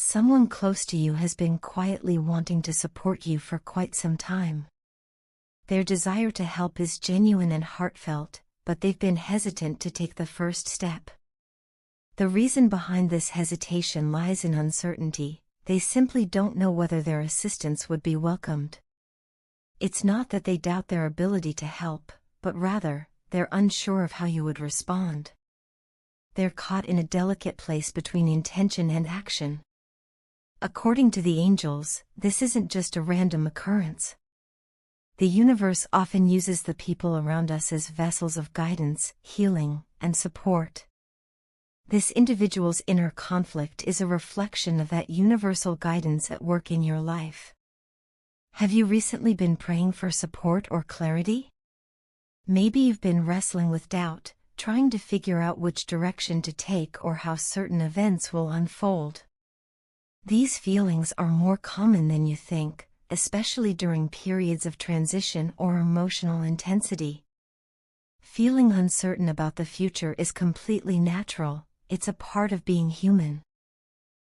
Someone close to you has been quietly wanting to support you for quite some time. Their desire to help is genuine and heartfelt, but they've been hesitant to take the first step. The reason behind this hesitation lies in uncertainty. They simply don't know whether their assistance would be welcomed. It's not that they doubt their ability to help, but rather, they're unsure of how you would respond. They're caught in a delicate place between intention and action. According to the angels, this isn't just a random occurrence. The universe often uses the people around us as vessels of guidance, healing, and support. This individual's inner conflict is a reflection of that universal guidance at work in your life. Have you recently been praying for support or clarity? Maybe you've been wrestling with doubt, trying to figure out which direction to take or how certain events will unfold. These feelings are more common than you think, especially during periods of transition or emotional intensity. Feeling uncertain about the future is completely natural. It's a part of being human.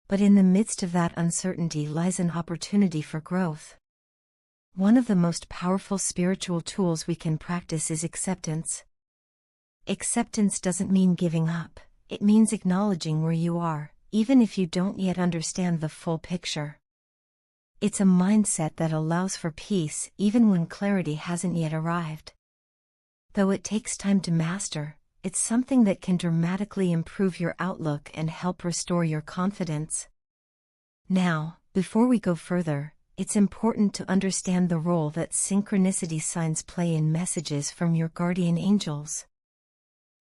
But in the midst of that uncertainty lies an opportunity for growth. One of the most powerful spiritual tools we can practice is acceptance. Acceptance doesn't mean giving up, it means acknowledging where you are, even if you don't yet understand the full picture. It's a mindset that allows for peace even when clarity hasn't yet arrived. Though it takes time to master, it's something that can dramatically improve your outlook and help restore your confidence. Now, before we go further, it's important to understand the role that synchronicity signs play in messages from your guardian angels.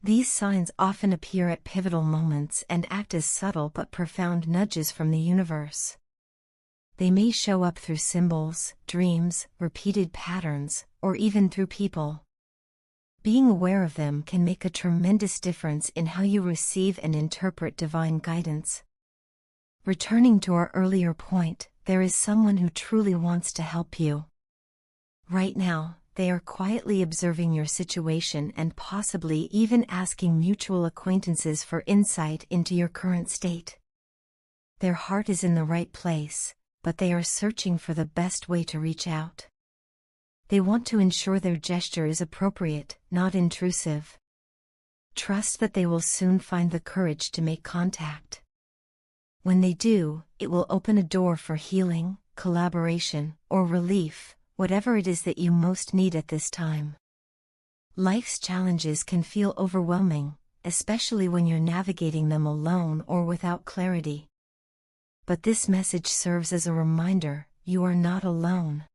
These signs often appear at pivotal moments and act as subtle but profound nudges from the universe. They may show up through symbols, dreams, repeated patterns, or even through people. Being aware of them can make a tremendous difference in how you receive and interpret divine guidance. Returning to our earlier point, there is someone who truly wants to help you. Right now, they are quietly observing your situation and possibly even asking mutual acquaintances for insight into your current state. Their heart is in the right place, but they are searching for the best way to reach out. They want to ensure their gesture is appropriate, not intrusive. Trust that they will soon find the courage to make contact. When they do, it will open a door for healing, collaboration, or relief, whatever it is that you most need at this time. Life's challenges can feel overwhelming, especially when you're navigating them alone or without clarity. But this message serves as a reminder, you are not alone.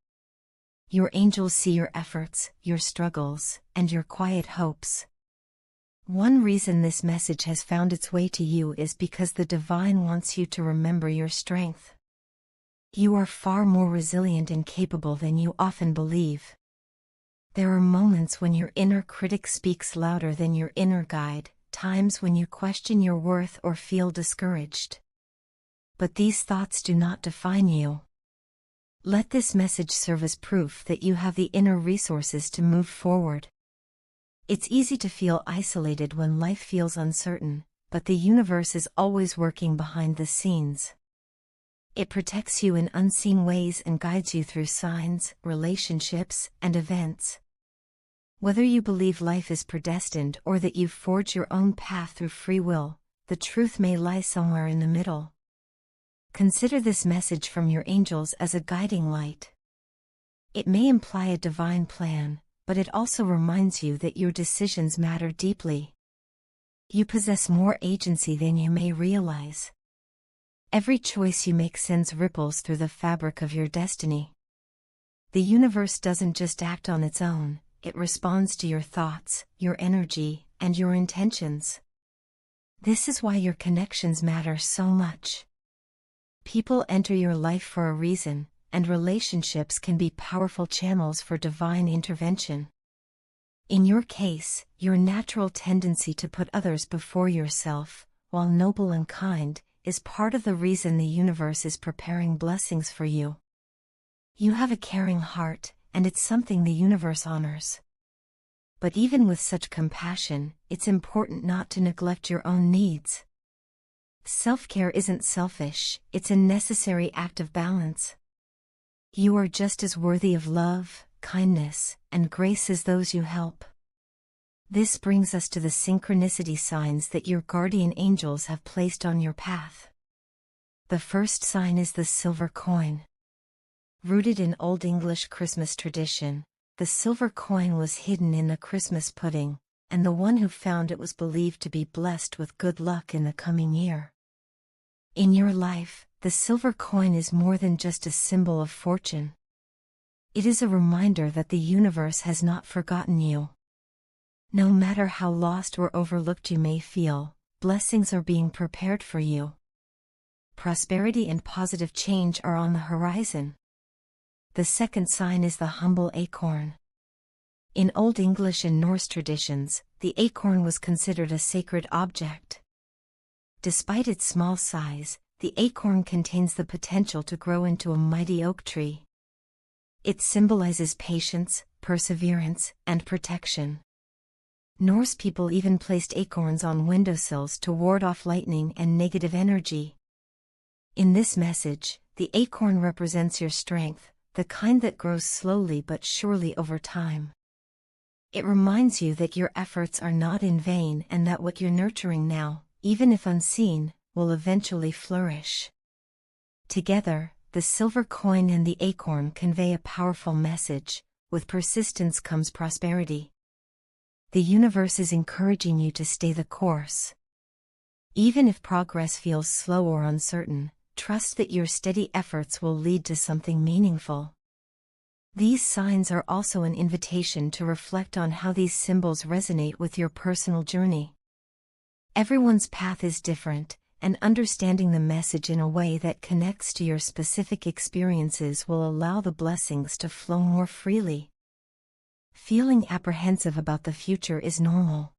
Your angels see your efforts, your struggles, and your quiet hopes. One reason this message has found its way to you is because the divine wants you to remember your strength. You are far more resilient and capable than you often believe. There are moments when your inner critic speaks louder than your inner guide, times when you question your worth or feel discouraged. But these thoughts do not define you. Let this message serve as proof that you have the inner resources to move forward. It's easy to feel isolated when life feels uncertain, but the universe is always working behind the scenes. It protects you in unseen ways and guides you through signs, relationships, and events. Whether you believe life is predestined or that you forge your own path through free will, the truth may lie somewhere in the middle. Consider this message from your angels as a guiding light. It may imply a divine plan, but it also reminds you that your decisions matter deeply. You possess more agency than you may realize. Every choice you make sends ripples through the fabric of your destiny. The universe doesn't just act on its own, it responds to your thoughts, your energy, and your intentions. This is why your connections matter so much. People enter your life for a reason, and relationships can be powerful channels for divine intervention. In your case, your natural tendency to put others before yourself, while noble and kind, is part of the reason the universe is preparing blessings for you. You have a caring heart, and it's something the universe honors. But even with such compassion, it's important not to neglect your own needs. Self-care isn't selfish, it's a necessary act of balance. You are just as worthy of love, kindness, and grace as those you help. This brings us to the synchronicity signs that your guardian angels have placed on your path. The first sign is the silver coin. Rooted in Old English Christmas tradition, the silver coin was hidden in the Christmas pudding, and the one who found it was believed to be blessed with good luck in the coming year. In your life, the silver coin is more than just a symbol of fortune. It is a reminder that the universe has not forgotten you. No matter how lost or overlooked you may feel, blessings are being prepared for you. Prosperity and positive change are on the horizon. The second sign is the humble acorn. In Old English and Norse traditions, the acorn was considered a sacred object. Despite its small size, the acorn contains the potential to grow into a mighty oak tree. It symbolizes patience, perseverance, and protection. Norse people even placed acorns on windowsills to ward off lightning and negative energy. In this message, the acorn represents your strength, the kind that grows slowly but surely over time. It reminds you that your efforts are not in vain and that what you're nurturing now, even if unseen, will eventually flourish. Together, the silver coin and the acorn convey a powerful message: with persistence comes prosperity. The universe is encouraging you to stay the course. Even if progress feels slow or uncertain, trust that your steady efforts will lead to something meaningful. These signs are also an invitation to reflect on how these symbols resonate with your personal journey. Everyone's path is different, and understanding the message in a way that connects to your specific experiences will allow the blessings to flow more freely. Feeling apprehensive about the future is normal.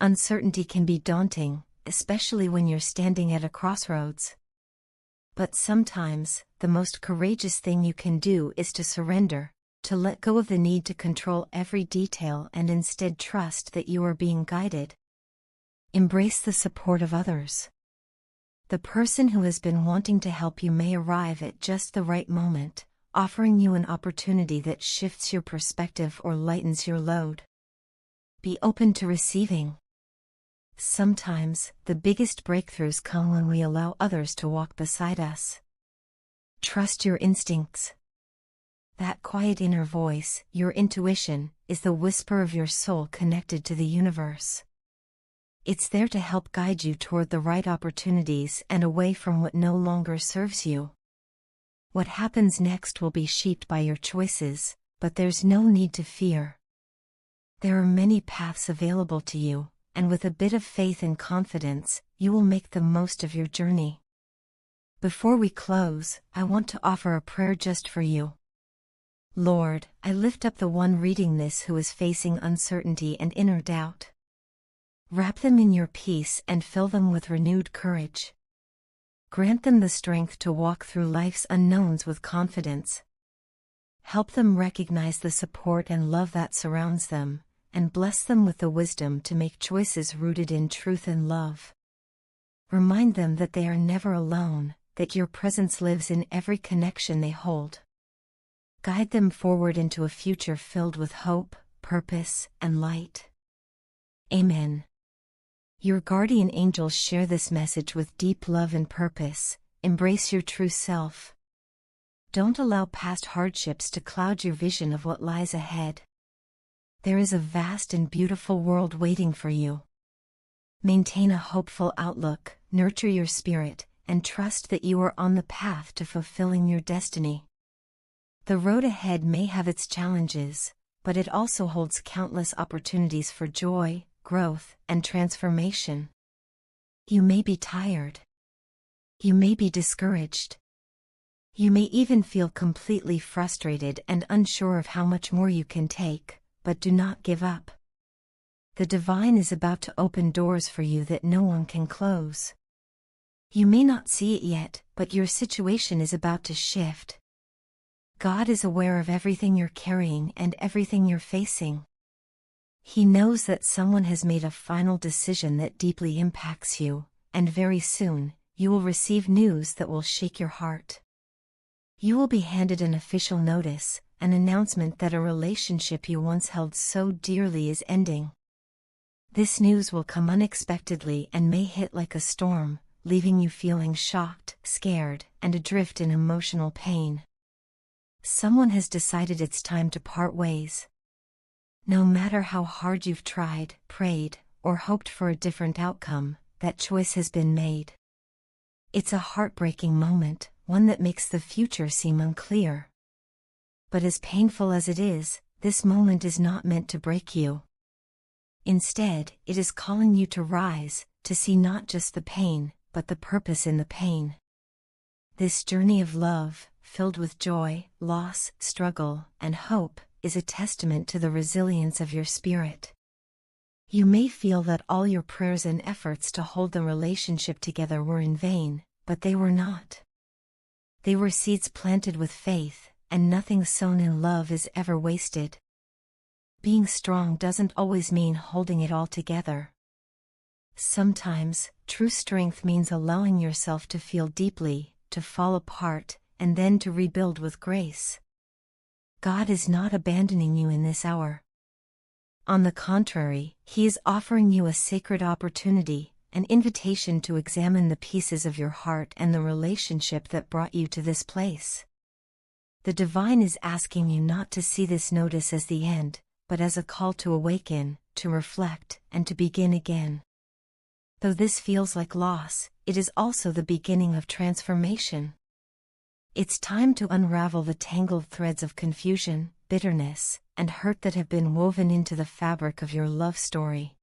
Uncertainty can be daunting, especially when you're standing at a crossroads. But sometimes, the most courageous thing you can do is to surrender, to let go of the need to control every detail and instead trust that you are being guided. Embrace the support of others. The person who has been wanting to help you may arrive at just the right moment, offering you an opportunity that shifts your perspective or lightens your load. Be open to receiving. Sometimes, the biggest breakthroughs come when we allow others to walk beside us. Trust your instincts. That quiet inner voice, your intuition, is the whisper of your soul connected to the universe. It's there to help guide you toward the right opportunities and away from what no longer serves you. What happens next will be shaped by your choices, but there's no need to fear. There are many paths available to you, and with a bit of faith and confidence, you will make the most of your journey. Before we close, I want to offer a prayer just for you. Lord, I lift up the one reading this who is facing uncertainty and inner doubt. Wrap them in your peace and fill them with renewed courage. Grant them the strength to walk through life's unknowns with confidence. Help them recognize the support and love that surrounds them, and bless them with the wisdom to make choices rooted in truth and love. Remind them that they are never alone, that your presence lives in every connection they hold. Guide them forward into a future filled with hope, purpose, and light. Amen. Your guardian angels share this message with deep love and purpose. Embrace your true self. Don't allow past hardships to cloud your vision of what lies ahead. There is a vast and beautiful world waiting for you. Maintain a hopeful outlook, nurture your spirit, and trust that you are on the path to fulfilling your destiny. The road ahead may have its challenges, but it also holds countless opportunities for joy, growth, and transformation. You may be tired. You may be discouraged. You may even feel completely frustrated and unsure of how much more you can take, but do not give up. The divine is about to open doors for you that no one can close. You may not see it yet, but your situation is about to shift. God is aware of everything you're carrying and everything you're facing. He knows that someone has made a final decision that deeply impacts you, and very soon, you will receive news that will shake your heart. You will be handed an official notice, an announcement that a relationship you once held so dearly is ending. This news will come unexpectedly and may hit like a storm, leaving you feeling shocked, scared, and adrift in emotional pain. Someone has decided it's time to part ways. No matter how hard you've tried, prayed, or hoped for a different outcome, that choice has been made. It's a heartbreaking moment, one that makes the future seem unclear. But as painful as it is, this moment is not meant to break you. Instead, it is calling you to rise, to see not just the pain, but the purpose in the pain. This journey of love, filled with joy, loss, struggle, and hope, is a testament to the resilience of your spirit. You may feel that all your prayers and efforts to hold the relationship together were in vain, but they were not. They were seeds planted with faith, and nothing sown in love is ever wasted. Being strong doesn't always mean holding it all together. Sometimes, true strength means allowing yourself to feel deeply, to fall apart, and then to rebuild with grace. God is not abandoning you in this hour. On the contrary, He is offering you a sacred opportunity, an invitation to examine the pieces of your heart and the relationship that brought you to this place. The divine is asking you not to see this notice as the end, but as a call to awaken, to reflect, and to begin again. Though this feels like loss, it is also the beginning of transformation. It's time to unravel the tangled threads of confusion, bitterness, and hurt that have been woven into the fabric of your love story.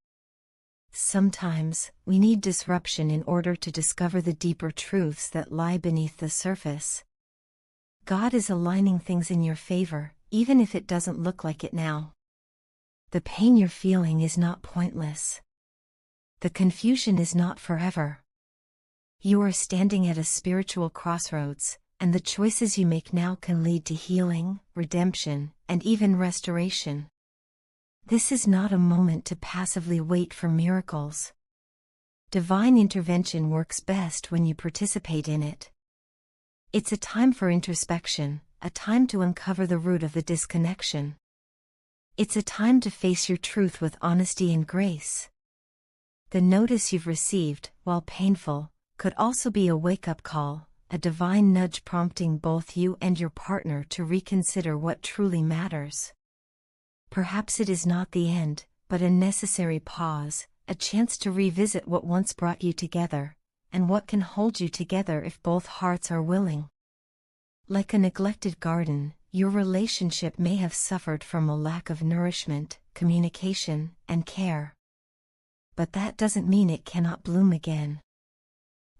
Sometimes, we need disruption in order to discover the deeper truths that lie beneath the surface. God is aligning things in your favor, even if it doesn't look like it now. The pain you're feeling is not pointless. The confusion is not forever. You are standing at a spiritual crossroads, and the choices you make now can lead to healing, redemption, and even restoration. This is not a moment to passively wait for miracles. Divine intervention works best when you participate in it. It's a time for introspection, a time to uncover the root of the disconnection. It's a time to face your truth with honesty and grace. The notice you've received, while painful, could also be a wake-up call, a divine nudge prompting both you and your partner to reconsider what truly matters. Perhaps it is not the end, but a necessary pause, a chance to revisit what once brought you together, and what can hold you together if both hearts are willing. Like a neglected garden, your relationship may have suffered from a lack of nourishment, communication, and care. But that doesn't mean it cannot bloom again.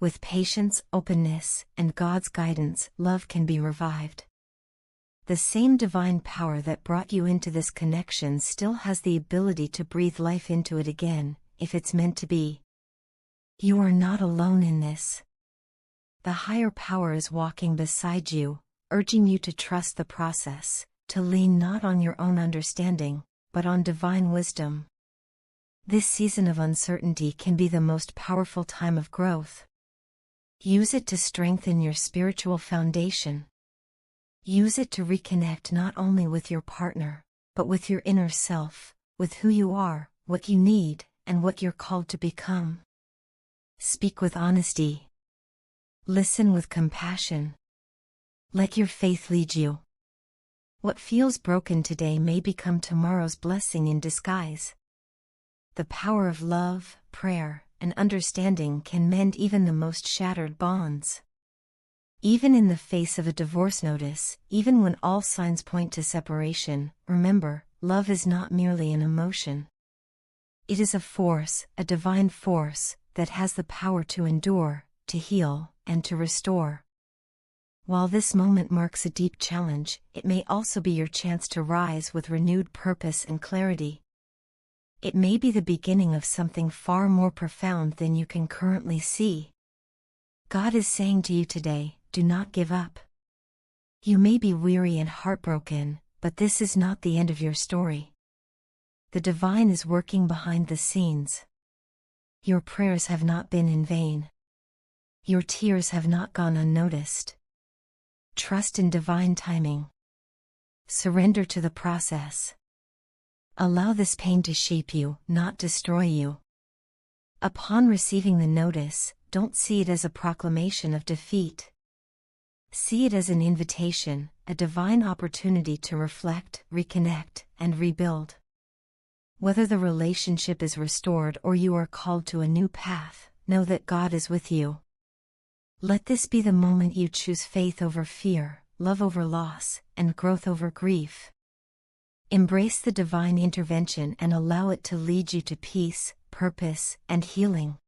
With patience, openness, and God's guidance, love can be revived. The same divine power that brought you into this connection still has the ability to breathe life into it again, if it's meant to be. You are not alone in this. The higher power is walking beside you, urging you to trust the process, to lean not on your own understanding, but on divine wisdom. This season of uncertainty can be the most powerful time of growth. Use it to strengthen your spiritual foundation. Use it to reconnect not only with your partner, but with your inner self, with who you are, what you need, and what you're called to become. Speak with honesty. Listen with compassion. Let your faith lead you. What feels broken today may become tomorrow's blessing in disguise. The power of love, prayer, and understanding can mend even the most shattered bonds. Even in the face of a divorce notice, even when all signs point to separation, remember, love is not merely an emotion. It is a force, a divine force, that has the power to endure, to heal, and to restore. While this moment marks a deep challenge, it may also be your chance to rise with renewed purpose and clarity. It may be the beginning of something far more profound than you can currently see. God is saying to you today, do not give up. You may be weary and heartbroken, but this is not the end of your story. The divine is working behind the scenes. Your prayers have not been in vain. Your tears have not gone unnoticed. Trust in divine timing. Surrender to the process. Allow this pain to shape you, not destroy you. Upon receiving the notice, don't see it as a proclamation of defeat. See it as an invitation, a divine opportunity to reflect, reconnect, and rebuild. Whether the relationship is restored or you are called to a new path, know that God is with you. Let this be the moment you choose faith over fear, love over loss, and growth over grief. Embrace the divine intervention and allow it to lead you to peace, purpose, and healing.